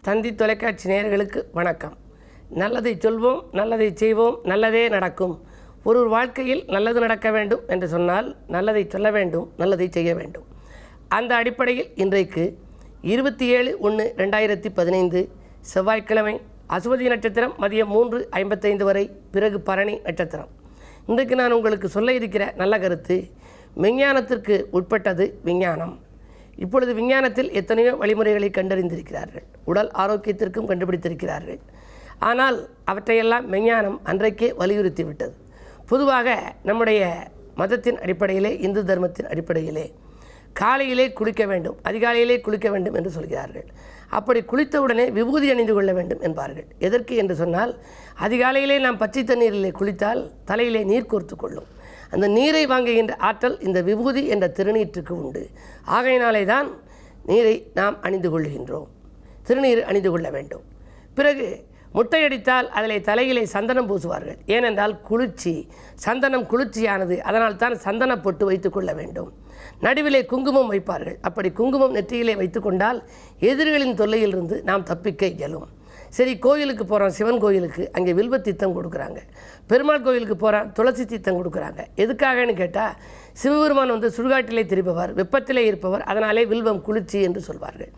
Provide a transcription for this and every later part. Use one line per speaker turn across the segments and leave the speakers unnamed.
தந்தி தொலைக்காட்சி நேயர்களுக்கு வணக்கம். நல்லதை சொல்வோம், நல்லதை செய்வோம், நல்லதே நடக்கும். ஒரு வாழ்க்கையில் நல்லது நடக்க வேண்டும் என்று சொன்னால் நல்லதை சொல்ல வேண்டும், நல்லதை செய்ய வேண்டும். அந்த அடிப்படையில் இன்றைக்கு 27/1/2015 செவ்வாய்க்கிழமை அசுவதி நட்சத்திரம் மதியம் 3:55 வரை, பிறகு பரணி நட்சத்திரம். இன்றைக்கு நான் உங்களுக்கு சொல்ல இருக்கிற நல்ல கருத்து, விஞ்ஞானத்திற்கு உட்பட்டது விஞ்ஞானம். இப்பொழுது விஞ்ஞானத்தில் எத்தனையோ வழிமுறைகளை கண்டறிந்திருக்கிறார்கள், உடல் ஆரோக்கியத்திற்கும் கண்டுபிடித்திருக்கிறார்கள். ஆனால் அவற்றையெல்லாம் விஞ்ஞானம் அன்றைக்கே வலியுறுத்தி விட்டது. பொதுவாக நம்முடைய மதத்தின் அடிப்படையிலே, இந்து தர்மத்தின் அடிப்படையிலே காலையிலே குளிக்க வேண்டும், அதிகாலையிலே குளிக்க வேண்டும் என்று சொல்கிறார்கள். அப்படி குளித்தவுடனே விபூதி அணிந்து கொள்ள வேண்டும் என்பார்கள். எதற்கு என்று சொன்னால், அதிகாலையிலே நாம் பச்சை தண்ணீரிலே குளித்தால் தலையிலே நீர் கோர்த்து கொள்ளும். அந்த நீரை வாங்குகின்ற ஆற்றல் இந்த விபூதி என்ற திருநீற்றுக்கு உண்டு. ஆகையினாலே தான் நீரை நாம் அணிந்து கொள்கின்றோம், திருநீர் அணிந்து கொள்ள வேண்டும். பிறகு முட்டையடித்தால் அதில் தலையிலே சந்தனம் பூசுவார்கள். ஏனென்றால் குளிர்ச்சி, சந்தனம் குளிர்ச்சியானது, அதனால் தான் சந்தன பொட்டு வைத்து கொள்ள வேண்டும். நடுவிலே குங்குமம் வைப்பார்கள். அப்படி குங்குமம் நெற்றியிலே வைத்து கொண்டால் எதிரிகளின் தொல்லையிலிருந்து நாம் தப்பிக்க இயலும். சரி, கோயிலுக்கு போகிறோம், சிவன் கோயிலுக்கு, அங்கே வில்வ தீர்த்தம் கொடுக்குறாங்க. பெருமாள் கோயிலுக்கு போகிறோம், துளசி தீர்த்தம் கொடுக்குறாங்க. எதுக்காகன்னு கேட்டால், சிவபெருமான் சுடுகாட்டிலே திரிப்பவர், வெப்பத்திலே இருப்பவர், அதனாலே வில்வம் குளிர்ச்சி என்று சொல்வார்கள்.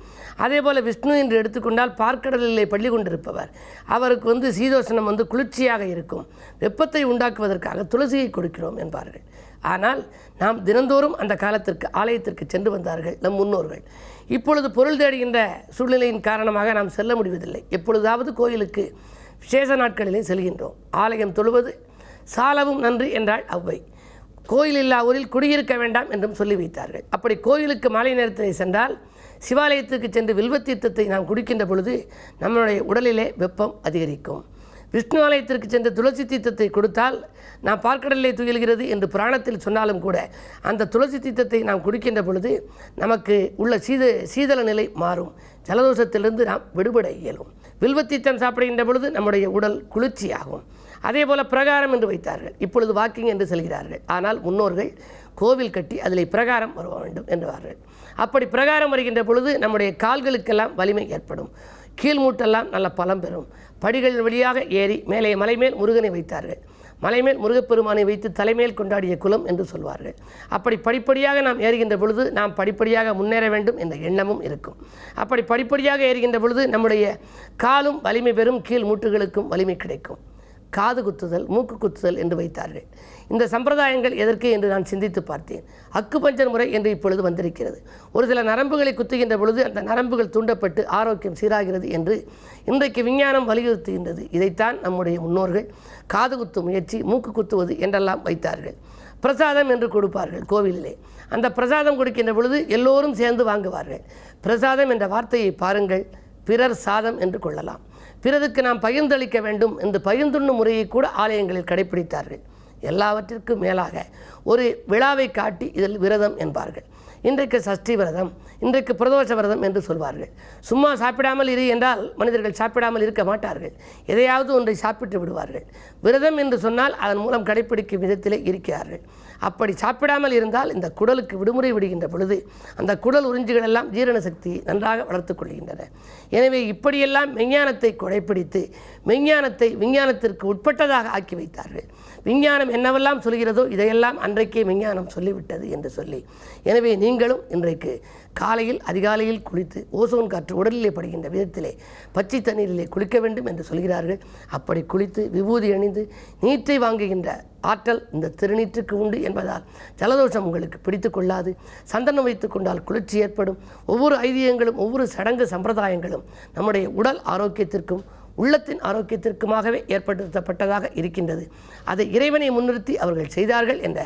அதே போல் விஷ்ணு என்று எடுத்துக்கொண்டால் பார்க்கடலிலே பள்ளி கொண்டிருப்பவர், அவருக்கு சீதோஷணம் குளிர்ச்சியாக இருக்கும், வெப்பத்தை உண்டாக்குவதற்காக துளசியை கொடுக்கிறோம் என்பார்கள். ஆனால் நாம் தினந்தோறும் அந்த காலத்திற்கு ஆலயத்திற்கு சென்று வந்தார்கள் நம் முன்னோர்கள். இப்பொழுது பொருள் தேடுகின்ற சூழ்நிலையின் காரணமாக நாம் செல்ல முடிவதில்லை. எப்பொழுதாவது கோயிலுக்கு விசேஷ நாட்களிலே செல்கின்றோம். ஆலயம் தொழுவது சாலவும் நன்று என்றால் அவ்வை. கோயில் இல்லா ஊரில் குடியிருக்க வேண்டாம் என்றும் சொல்லி வைத்தார்கள். அப்படி கோயிலுக்கு மாலை நேரத்தில் சென்றால், சிவாலயத்திற்கு சென்று வில்வத்தீர்த்தத்தை நாம் குடிக்கின்ற பொழுது நம்மளுடைய உடலிலே வெப்பம் அதிகரிக்கும். விஷ்ணு ஆலயத்திற்கு சென்று துளசி தீர்த்தத்தை கொடுத்தால் நாம் பார்க்கடலிலே துயில்கிறது என்று புராணத்தில் சொன்னாலும் கூட, அந்த துளசி தீர்த்தத்தை நாம் குடிக்கின்ற பொழுது நமக்கு உள்ள சீதள நிலை மாறும், ஜலதோஷத்திலிருந்து நாம் விடுபட இயலும். வில்வத்தீர்த்தம் சாப்பிடுகின்ற பொழுது நம்முடைய உடல் குளிர்ச்சியாகும். அதே போல் பிரகாரம் என்று வைத்தார்கள். இப்பொழுது வாக்கிங் என்று செல்கிறார்கள். ஆனால் முன்னோர்கள் கோவில் கட்டி அதில் பிரகாரம் வர வேண்டும் என்றார்கள். அப்படி பிரகாரம் வருகின்ற பொழுது நம்முடைய கால்களுக்கெல்லாம் வலிமை ஏற்படும், கீழ்மூட்டெல்லாம் நல்ல பலம் பெறும். படிகள் வழியாக ஏறி மேலே மலைமேல் முருகனை வைத்தார்கள். மலைமேல் முருகப்பெருமானை வைத்து தலைமேல் கொண்டாடிய குலம் என்று சொல்வார்கள். அப்படி படிப்படியாக நாம் ஏறுகின்ற பொழுது நாம் படிப்படியாக முன்னேற வேண்டும் என்ற எண்ணமும் இருக்கும். அப்படி படிப்படியாக ஏறுகின்ற பொழுது நம்முடைய காலும் வலிமை பெறும், கீழ் மூட்டுகளுக்கும் வலிமை கிடைக்கும். காது குத்துதல், மூக்கு குத்துதல் என்று வைத்தார்கள். இந்த சம்பிரதாயங்கள் எதற்கு என்று நான் சிந்தித்து பார்த்தேன். அக்குபஞ்சர் முறை என்று இப்பொழுது வந்திருக்கிறது. ஒரு சில நரம்புகளை குத்துகின்ற பொழுது அந்த நரம்புகள் தூண்டப்பட்டு ஆரோக்கியம் சீராகிறது என்று இன்றைக்கு விஞ்ஞானம் வலியுறுத்துகின்றது. இதைத்தான் நம்முடைய முன்னோர்கள் காது குத்து முயற்சி, மூக்கு குத்துவது என்றெல்லாம் வைத்தார்கள். பிரசாதம் என்று கொடுப்பார்கள் கோவிலிலே. அந்த பிரசாதம் கொடுக்கின்ற பொழுது எல்லோரும் சேர்ந்து வாங்குவார்கள். பிரசாதம் என்ற வார்த்தையை பாருங்கள், பிறர் சாதம் என்று கொள்ளலாம். பிறருக்கு நாம் பகிர்ந்தளிக்க வேண்டும் என்று பகிர்ந்துண்ணும் முறையை கூட ஆலயங்களில் கடைப்பிடித்தார்கள். எல்லாவற்றிற்கும் மேலாக ஒரு விழாவை காட்டி இதில் விரதம் என்பார்கள். இன்றைக்கு சஷ்டி விரதம், இன்றைக்கு பிரதோஷ விரதம் என்று சொல்வார்கள். சும்மா சாப்பிடாமல் இரு என்றால் மனிதர்கள் சாப்பிடாமல் இருக்க மாட்டார்கள், எதையாவது ஒன்றை சாப்பிட்டு விடுவார்கள். விரதம் என்று சொன்னால் அதன் மூலம் கடைப்பிடிக்கும் விதத்திலே இருக்கிறார்கள். அப்படி சாப்பிடாமல் இருந்தால் இந்த குடலுக்கு விடுமுறை விடுகின்ற பொழுது அந்த குடல் உறிஞ்சுகள் எல்லாம் ஜீரண சக்தியை நன்றாக வளர்த்து கொள்கின்றன. எனவே இப்படியெல்லாம் விஞ்ஞானத்தை கொடைப்பிடித்து விஞ்ஞானத்தை விஞ்ஞானத்திற்கு உட்பட்டதாக ஆக்கி வைத்தார்கள். விஞ்ஞானம் என்னவெல்லாம் சொல்கிறதோ இதையெல்லாம் அன்றைக்கே விஞ்ஞானம் சொல்லிவிட்டது என்று சொல்லி, எனவே நீங்களும் இன்றைக்கு காலையில் அதிகாலையில் குளித்து ஓசோன் காற்று உடலிலே படுகின்ற விதத்திலே பச்சை தண்ணீரிலே குளிக்க வேண்டும் என்று சொல்கிறார்கள். அப்படி குளித்து விபூதி அணிந்து நீற்றை வாங்குகின்ற ஆற்றல் இந்த திருநீற்றுக்கு உண்டு என்பதால் ஜலதோஷம் உங்களுக்கு பிடித்து கொள்ளாது. சந்தனம் வைத்து கொண்டால் குளிர்ச்சி ஏற்படும். ஒவ்வொரு ஐதீகங்களும், ஒவ்வொரு சடங்கு சம்பிரதாயங்களும் நம்முடைய உடல் ஆரோக்கியத்திற்கும் உள்ளத்தின் ஆரோக்கியத்திற்குமாகவே ஏற்படுத்தப்பட்டதாக இருக்கின்றது. அதை இறைவனை முன்னிறுத்தி அவர்கள் செய்தார்கள் என்ற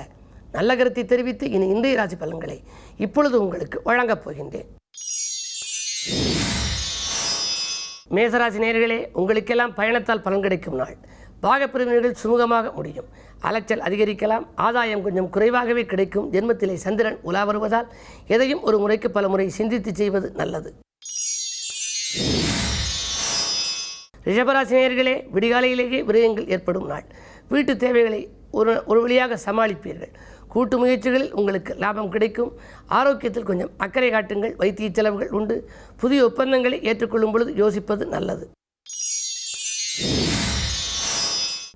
நல்ல கருத்தை தெரிவித்து இனி இன்றைய ராசி பலன்களை இப்பொழுது உங்களுக்கு வழங்கப் போகின்றேன். மேசராசி நேயர்களே, உங்களுக்கெல்லாம் பயணத்தால் பலன் கிடைக்கும் நாள். பாகப்பிரிவினர்கள் சுமூகமாக முடியும். அலைச்சல் அதிகரிக்கலாம், ஆதாயம் கொஞ்சம் குறைவாகவே கிடைக்கும். ஜென்மத்திலே சந்திரன் உலா வருவதால் எதையும் ஒரு முறைக்கு பல முறை சிந்தித்து செய்வது நல்லது. ரிஷபராசி நேயர்களே, விடிகாலையிலேயே விரயங்கள் ஏற்படும் நாள். வீட்டு தேவைகளை ஒரு வழியாக சமாளிப்பீர்கள். கூட்டு முயற்சிகளில் உங்களுக்கு லாபம் கிடைக்கும். ஆரோக்கியத்தில் கொஞ்சம் அக்கறை காட்டுங்கள். வைத்திய செலவுகள் உண்டு. புதிய ஒப்பந்தங்களை ஏற்றுக்கொள்ளும் பொழுது யோசிப்பது நல்லது.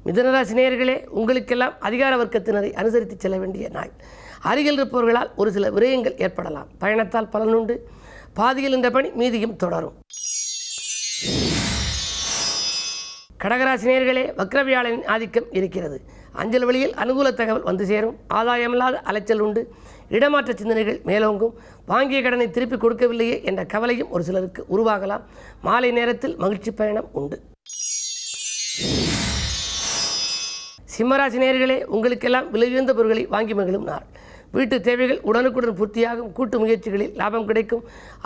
மிதுனராசி நேயர்களே, உங்களுக்கெல்லாம் அதிகார வர்க்கத்தினரை அனுசரித்து செல்ல வேண்டிய நாள். அருகில் இருப்பவர்களால் ஒரு சில விரயங்கள் ஏற்படலாம். பயணத்தால் பலனுண்டு. பாதியில் இந்த பணி மீதியும் தொடரும். கடகராசி நேயர்களே, வக்ரவியாளனின் ஆதிக்கம் இருக்கிறது. அஞ்சல் வழியில் அனுகூல தகவல் வந்து சேரும். ஆதாயமில்லாத அலைச்சல் உண்டு. இடமாற்ற சிந்தனைகள் மேலோங்கும். வாங்கிய கடனை திருப்பி கொடுக்கவில்லையே என்ற கவலையும் ஒரு சிலருக்கு உருவாகலாம். மாலை நேரத்தில் மகிழ்ச்சி பயணம் உண்டு. சிம்மராசி நேயர்களே, உங்களுக்கெல்லாம் விலையுயர்ந்த பொருட்களை வாங்கி மகிழும் நாள். வீட்டு தேவைகள் உடனுக்குடன் பூர்த்தியாகும். கூட்டு முயற்சிகளில் லாபம் கிடைக்கும்.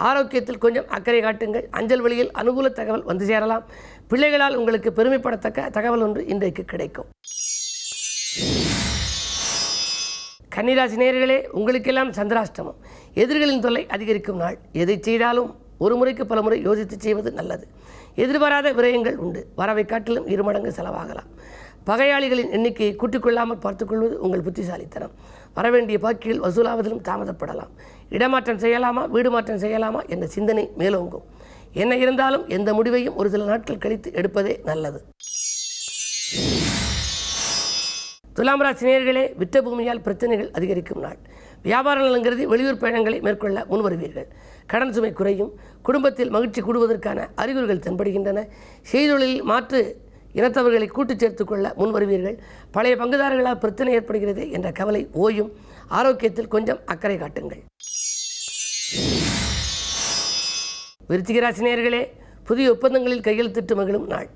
ஆரோக்கியத்தில் கொஞ்சம் அக்கறை காட்டுங்கள். அஞ்சல் வழியில் அனுகூல தகவல் வந்து சேரலாம். பிள்ளைகளால் உங்களுக்கு பெருமைப்படத்தக்க தகவல் ஒன்று இன்றைக்கு கிடைக்கும். கன்னிராசி நேயர்களே, உங்களுக்கெல்லாம் சந்திராஷ்டமம். எதிரிகளின் தொல்லை அதிகரிக்கும் நாள். எதை செய்தாலும் ஒரு முறைக்கு பல முறை யோசித்து செய்வது நல்லது. எதிர்பாராத விரயங்கள் உண்டு. வரவை காட்டிலும் 2 மடங்கு செலவாகலாம். பகையாளிகளின் எண்ணிக்கையை கூட்டிக்கொள்ளாமல் பார்த்துக்கொள்வது உங்கள் புத்திசாலித்தனம். வரவேண்டிய பாக்கிகள் வசூலாவதிலும் தாமதப்படலாம். இடமாற்றம் செய்யலாமா, வீடு மாற்றம் செய்யலாமா என்ற சிந்தனை மேலோங்கும். என்ன இருந்தாலும் எந்த முடிவையும் ஒரு சில நாட்கள் கழித்து எடுப்பதே நல்லது. துலாம் ராசி நேயர்களே, விற்ற பூமியால் பிரச்சனைகள் அதிகரிக்கும் நாள். வியாபார நலங்கிறது வெளியூர் பயணங்களை மேற்கொள்ள முன்வருவீர்கள். கடன் சுமை குறையும். குடும்பத்தில் மகிழ்ச்சி கூடுவதற்கான அறிகுறிகள் தென்படுகின்றன. செய்தொழிலில் மாற்று இனத்தவர்களை கூட்டு சேர்த்து கொள்ள முன்வருவீர்கள். பழைய பங்குதாரர்களால் பிரச்சனை ஏற்படுகிறது என்ற கவலை ஓயும். ஆரோக்கியத்தில் கொஞ்சம் அக்கறை காட்டுங்கள். விருச்சிக ராசி நேயர்களே, புதிய ஒப்பந்தங்களில் கையெழுத்திட்டு மகிழும் நாள்.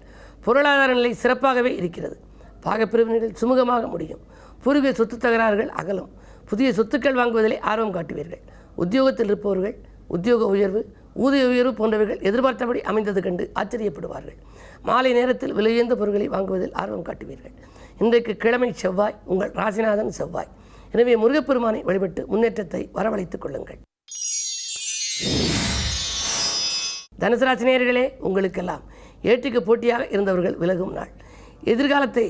பொருளாதார நிலை சிறப்பாகவே இருக்கிறது. பாகப்பிரிவினைகள் சுமூகமாக முடியும். பூர்வீக சொத்து தகராறுகள் அகலும். புதிய சொத்துக்கள் வாங்குவதிலே ஆர்வம் காட்டுவீர்கள். உத்தியோகத்தில் இருப்பவர்கள் உத்தியோக உயர்வு, ஊதிய உயர்வு போன்றவைகள் எதிர்பார்த்தபடி அமைந்தது கண்டு ஆச்சரியப்படுவார்கள். மாலை நேரத்தில் விலையுயர்ந்த பொருட்களை வாங்குவதில் ஆர்வம் காட்டுவீர்கள். இன்றைக்கு கிழமை செவ்வாய். உங்கள் ராசிநாதன் செவ்வாய். எனவே முருகப்பெருமானை வழிபட்டு முன்னேற்றத்தை வரவழைத்துக் கொள்ளுங்கள். தனுசு ராசி நேயர்களே, உங்களுக்கெல்லாம் ஏற்றுக்கு போட்டியாக இருந்தவர்கள் விலகும் நாள். எதிர்காலத்தை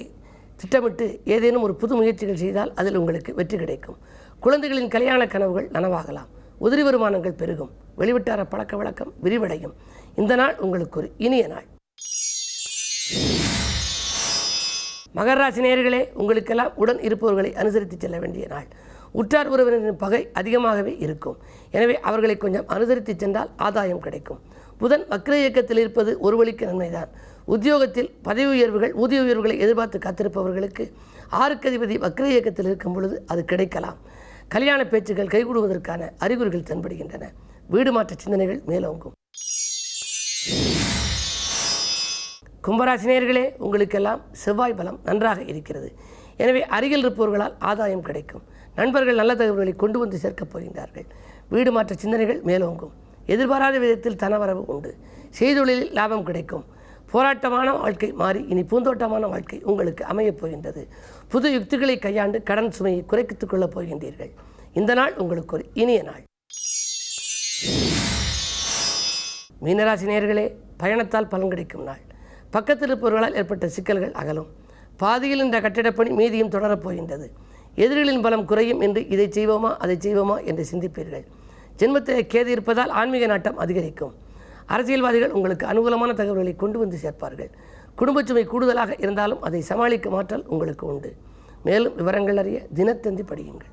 திட்டமிட்டு ஏதேனும் ஒரு புது முயற்சிகள் செய்தால் அதில் உங்களுக்கு வெற்றி கிடைக்கும். குழந்தைகளின் கல்யாண கனவுகள் நனவாகலாம். உதிரி வருமானங்கள் பெருகும். வெளிவட்டார பழக்க வழக்கம் விரிவடையும். இந்த நாள் உங்களுக்கு ஒரு இனிய நாள். மகர ராசி நேயர்களே, உங்களுக்கெல்லாம் உடன் இருப்பவர்களை அனுசரித்து செல்ல வேண்டிய நாள். உற்றார் உறவினரின் பகை அதிகமாகவே இருக்கும். எனவே அவர்களை கொஞ்சம் அனுசரித்து சென்றால் ஆதாயம் கிடைக்கும். புதன் வக்ர இயக்கத்தில் இருப்பது ஒரு வழிக்கு நன்மைதான். உத்தியோகத்தில் பதவி உயர்வுகள், ஊதிய உயர்வுகளை எதிர்பார்த்து காத்திருப்பவர்களுக்கு 6க்கு அதிபதி வக்ர இயக்கத்தில் இருக்கும் பொழுது அது கிடைக்கலாம். கல்யாண பேச்சுகள் கைகூடுவதற்கான அறிகுறிகள் தென்படுகின்றன. வீடு மாற்ற சிந்தனைகள் மேலோங்கும். கும்பராசி நேயர்களே, உங்களுக்கெல்லாம் செவ்வாய் பலம் நன்றாக இருக்கிறது. எனவே அருகில் இருப்பவர்களால் ஆதாயம் கிடைக்கும். நண்பர்கள் நல்ல தகவல்களை கொண்டு வந்து சேர்க்கப் போகின்றார்கள். வீடு மாற்ற சிந்தனைகள் மேலோங்கும். எதிர்பாராத விதத்தில் தனவரவு உண்டு. செய்தொழிலில் லாபம் கிடைக்கும். போராட்டமான வாழ்க்கை மாறி இனி பூந்தோட்டமான வாழ்க்கை உங்களுக்கு அமையப் போகின்றது. புது யுக்திகளை கையாண்டு கடன் சுமையை குறைத்துக் கொள்ளப் போகின்றீர்கள். இந்த நாள் உங்களுக்கு ஒரு இனிய நாள். மீனராசி நேயர்களே, பயணத்தால் பலன் கிடைக்கும் நாள். பக்கத்தில் இருப்பவர்களால் ஏற்பட்ட சிக்கல்கள் அகலும். பாதியில் இந்த கட்டிடப்பணி மீதியும் தொடரப் போகின்றது. எதிரிகளின் பலம் குறையும் என்று இதை செய்வோமா அதை செய்வோமா என்று சிந்திப்பீர்கள். ஜென்மத்திலே கேது இருப்பதால் ஆன்மீக நாட்டம் அதிகரிக்கும். அரசியல்வாதிகள் உங்களுக்கு அனுகூலமான தகவல்களை கொண்டு வந்து சேர்ப்பார்கள். குடும்பச் சுமை கூடுதலாக இருந்தாலும் அதை சமாளிக்கும் ஆற்றல் உங்களுக்கு உண்டு. மேலும் விவரங்கள் அறிய தினத்தந்தி படியுங்கள்.